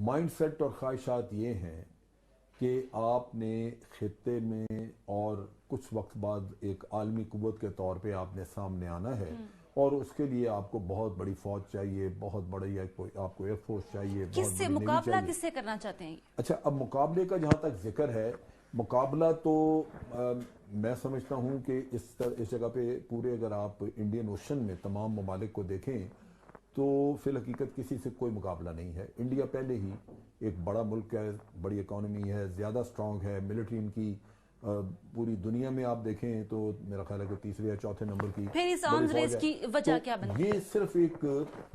Mind set اور خواہشات یہ ہیں کہ آپ نے خطے میں اور کچھ وقت بعد ایک عالمی قوت کے طور پہ آپ نے سامنے آنا ہے، اور اس کے لیے آپ کو بہت بڑی فوج چاہیے، بہت بڑی آپ کو ایئر فورس چاہیے، کس بہت سے بڑی نیوی مقابلہ چاہیے۔ کس سے کرنا چاہتے ہیں؟ اچھا، اب مقابلے کا جہاں تک ذکر ہے، مقابلہ تو میں سمجھتا ہوں کہ اس جگہ پہ پورے اگر آپ انڈین اوشن میں تمام ممالک کو دیکھیں تو فی الحقیقت کسی سے کوئی مقابلہ نہیں ہے۔ انڈیا پہلے ہی ایک بڑا ملک ہے، بڑی اکانومی ہے، زیادہ سٹرونگ ہے، ملٹری ان کی پوری دنیا میں آپ دیکھیں تو میرا خیال ہے کہ تیسرے یا چوتھے نمبر کی پھر اس بڑی آرمز فوج ریس ہے۔ کی وجہ کیا تو بنتی یہ ہے؟ صرف ایک،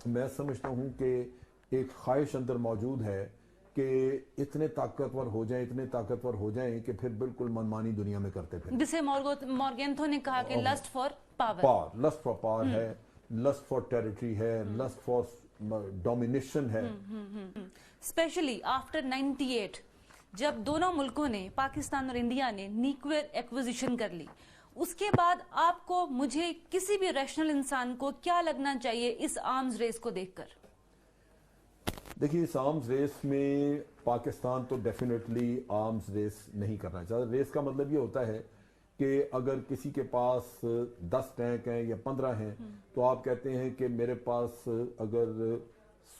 میں سمجھتا ہوں کہ ایک خواہش اندر موجود ہے کہ اتنے طاقتور ہو جائیں، اتنے طاقتور ہو جائیں کہ پھر بالکل منمانی دنیا میں کرتے پھر، جسے مورگنتھو نے کہا کہ list for power, list for power ہے، لسٹ فار ٹیریٹری ہے، لسٹ فار ڈومینیشن ہے۔ اسپیشلی آفٹر 98 جب دونوں ملکوں نے، پاکستان اور انڈیا نے نیوکلیئر ایکوزیشن کر لی، اس کے بعد آپ کو، مجھے، کسی بھی ریشنل انسان کو کیا لگنا چاہیے اس آرمز ریس کو دیکھ کر؟ دیکھیے، اس آرمز ریس میں پاکستان تو ڈیفینیٹلی آرمز ریس نہیں کرنا چاہتا۔ ریس کا مطلب یہ ہوتا ہے کہ اگر کسی کے پاس 10 ٹینک ہیں یا 15 ہیں تو آپ کہتے ہیں کہ میرے پاس اگر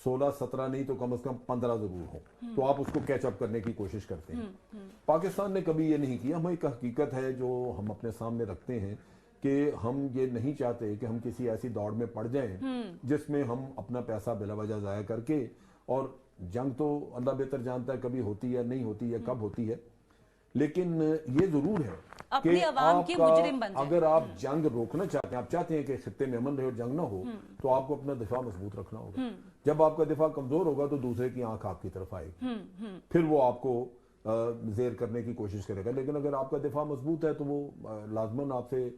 16-17 نہیں تو کم از کم 15 ضرور ہوں، تو آپ اس کو کیچ اپ کرنے کی کوشش کرتے ہیں۔ پاکستان نے کبھی یہ نہیں کیا۔ ہم ایک حقیقت ہے جو ہم اپنے سامنے رکھتے ہیں کہ ہم یہ نہیں چاہتے کہ ہم کسی ایسی دوڑ میں پڑ جائیں جس میں ہم اپنا پیسہ بلا وجہ ضائع کر کے، اور جنگ تو اللہ بہتر جانتا ہے کبھی ہوتی ہے نہیں ہوتی ہے کب ہوتی ہے، لیکن یہ ضرور ہے اپنی کہ عوام آپ کے کا، مجرم بن جائیں۔ اگر آپ جنگ روکنا چاہتے ہیں، آپ چاہتے ہیں کہ خطے میں امن رہے اور جنگ نہ ہو، تو آپ کو اپنا دفاع مضبوط رکھنا ہوگا۔ جب آپ کا دفاع کمزور ہوگا تو دوسرے کی آنکھ آپ کی طرف آئے گی، پھر وہ آپ کو زیر کرنے کی کوشش کرے گا، لیکن اگر آپ کا دفاع مضبوط ہے تو وہ لازماً آپ سے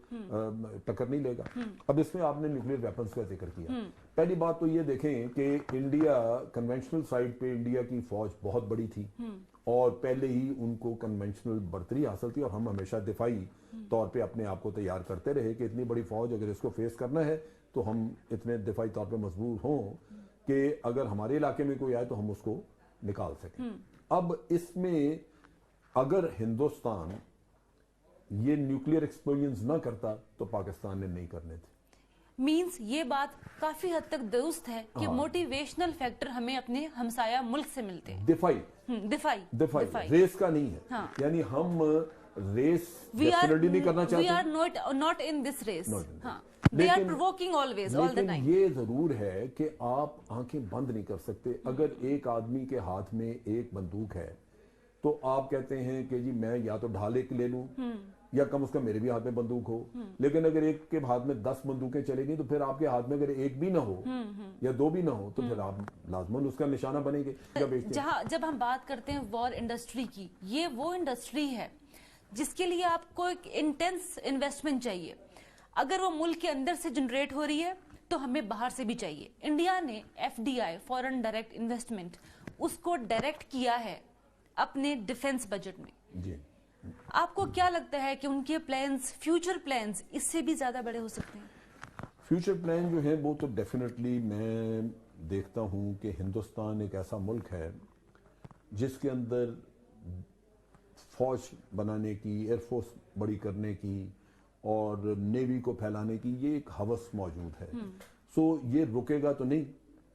ٹکر نہیں لے گا۔ اب اس میں آپ نے نیوکلیئر ویپنز کا ذکر کیا۔ پہلی بات تو یہ دیکھیں کہ انڈیا کنونشنل سائٹ پہ انڈیا کی فوج بہت بڑی تھی، اور پہلے ہی ان کو کنونشنل برتری حاصل تھی، اور ہم ہمیشہ دفاعی طور پہ اپنے آپ کو تیار کرتے رہے کہ اتنی بڑی فوج اگر اس کو فیس کرنا ہے تو ہم اتنے دفاعی طور پہ مضبوط ہوں کہ اگر ہمارے علاقے میں کوئی آئے تو ہم اس کو نکال سکیں۔ اب اس میں اگر ہندوستان یہ نیوکلیئر ایکسپیرینس نہ کرتا تو پاکستان نے نہیں کرنے تھے۔ مینز یہ بات کافی حد تک درست ہے کہ موٹیویشنل فیکٹر ہمیں اپنے ہمسایہ ملک سے ملتے ہیں، دفاعی ریس کا نہیں ہے، یعنی ہم ریس ڈیفینیٹلی نہیں کرنا چاہتے، we are not in this race، they are provoking always all the لیکن time۔ یہ ضرور ہے کہ آپ آنکھیں بند نہیں کر سکتے۔ اگر ایک آدمی کے ہاتھ میں ایک بندوق ہے تو آپ کہتے ہیں کہ جی میں یا تو ڈھال ایک لے لوں یا کم از کم میرے بھی ہاتھ میں بندوق ہو، لیکن اگر ایک کے ہاتھ میں 10 بندوقیں چلے گی تو پھر آپ کے ہاتھ میں اگر ایک بھی نہ ہو یا 2 بھی نہ ہو تو پھر آپ لازماً اس کا نشانہ بنیں گے۔ جب ہم بات کرتے ہیں وار انڈسٹری کی، یہ وہ انڈسٹری ہے جس کے لیے آپ کو ایک انٹینس انویسٹمنٹ چاہیے۔ اگر وہ ملک کے اندر سے جنریٹ ہو رہی ہے تو ہمیں باہر سے بھی چاہیے۔ انڈیا نے FDI فورن ڈائریکٹ انویسٹمنٹ اس کو ڈائریکٹ کیا ہے اپنے ڈیفنس بجٹ میں۔ جی، آپ کو کیا لگتا ہے کہ ان کے پلانز، فیوچر پلانز اس سے بھی زیادہ بڑے ہو سکتے ہیں؟ فیوچر پلان جو ہے وہ تو ڈیفینیٹلی میں دیکھتا ہوں کہ ہندوستان ایک ایسا ملک ہے جس کے اندر فوج بنانے کی، ایئر فورس بڑی کرنے کی اور نیوی کو پھیلانے کی یہ ایک ہوس موجود ہے۔ سو یہ رکے گا تو نہیں،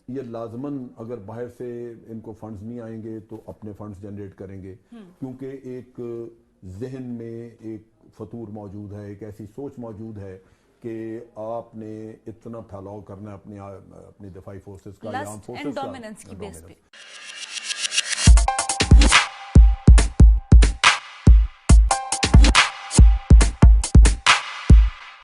یہ لازماً اگر باہر سے ان کو فنڈز نہیں آئیں گے تو اپنے فنڈز جنریٹ کریں گے، کیونکہ ایک ذہن میں ایک فطور موجود ہے، ایک ایسی سوچ موجود ہے کہ آپ نے اتنا پھیلاؤ کرنا ہے اپنی دفاعی فورسز کا یا عام فورسز کا،